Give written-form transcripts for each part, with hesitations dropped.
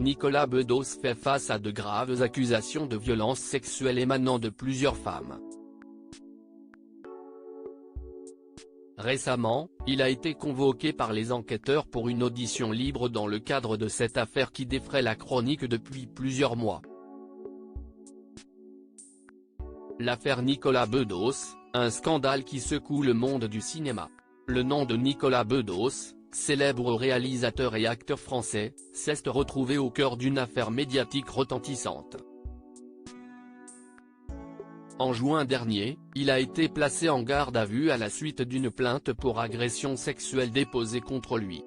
Nicolas Bedos fait face à de graves accusations de violences sexuelles émanant de plusieurs femmes. Récemment, il a été convoqué par les enquêteurs pour une audition libre dans le cadre de cette affaire qui défraie la chronique depuis plusieurs mois. L'affaire Nicolas Bedos, un scandale qui secoue le monde du cinéma. Le nom de Nicolas Bedos, célèbre réalisateur et acteur français, s'est retrouvé au cœur d'une affaire médiatique retentissante. En juin dernier, il a été placé en garde à vue à la suite d'une plainte pour agression sexuelle déposée contre lui.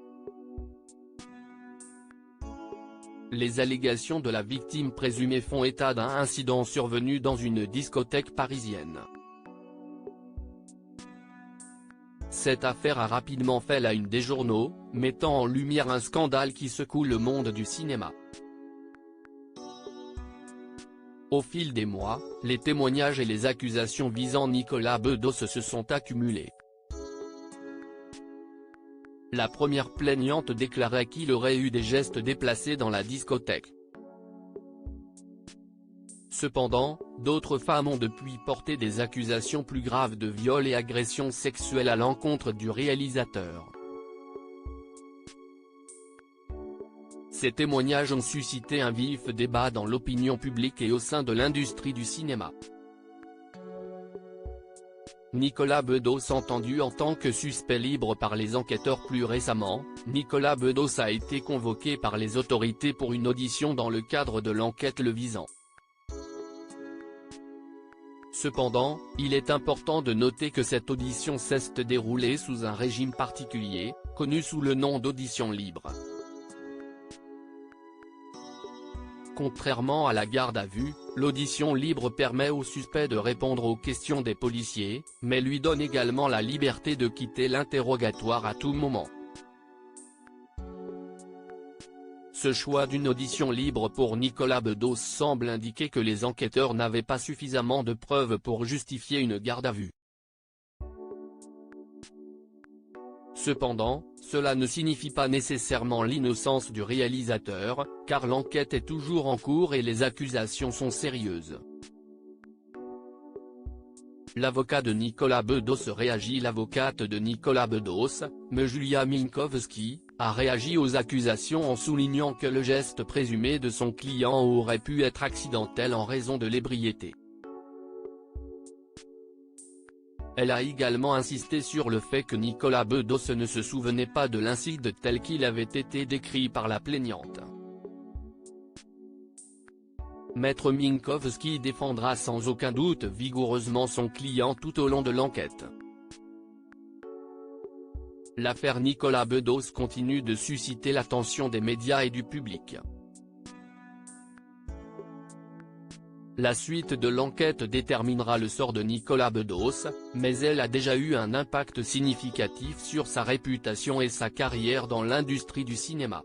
Les allégations de la victime présumée font état d'un incident survenu dans une discothèque parisienne. Cette affaire a rapidement fait la une des journaux, mettant en lumière un scandale qui secoue le monde du cinéma. Au fil des mois, les témoignages et les accusations visant Nicolas Bedos se sont accumulés. La première plaignante déclarait qu'il aurait eu des gestes déplacés dans la discothèque. Cependant, d'autres femmes ont depuis porté des accusations plus graves de viol et agression sexuelle à l'encontre du réalisateur. Ces témoignages ont suscité un vif débat dans l'opinion publique et au sein de l'industrie du cinéma. Nicolas Bedos entendu en tant que suspect libre par les enquêteurs plus récemment, Nicolas Bedos a été convoqué par les autorités pour une audition dans le cadre de l'enquête le visant. Cependant, il est important de noter que cette audition s'est déroulée sous un régime particulier, connu sous le nom d'audition libre. Contrairement à la garde à vue, l'audition libre permet au suspect de répondre aux questions des policiers, mais lui donne également la liberté de quitter l'interrogatoire à tout moment. Ce choix d'une audition libre pour Nicolas Bedos semble indiquer que les enquêteurs n'avaient pas suffisamment de preuves pour justifier une garde à vue. Cependant, cela ne signifie pas nécessairement l'innocence du réalisateur, car l'enquête est toujours en cours et les accusations sont sérieuses. L'avocat de Nicolas Bedos réagit. L'avocate de Nicolas Bedos, Julia Minkowski, a réagi aux accusations en soulignant que le geste présumé de son client aurait pu être accidentel en raison de l'ébriété. Elle a également insisté sur le fait que Nicolas Bedos ne se souvenait pas de l'incident tel qu'il avait été décrit par la plaignante. Maître Minkowski défendra sans aucun doute vigoureusement son client tout au long de l'enquête. L'affaire Nicolas Bedos continue de susciter l'attention des médias et du public. La suite de l'enquête déterminera le sort de Nicolas Bedos, mais elle a déjà eu un impact significatif sur sa réputation et sa carrière dans l'industrie du cinéma.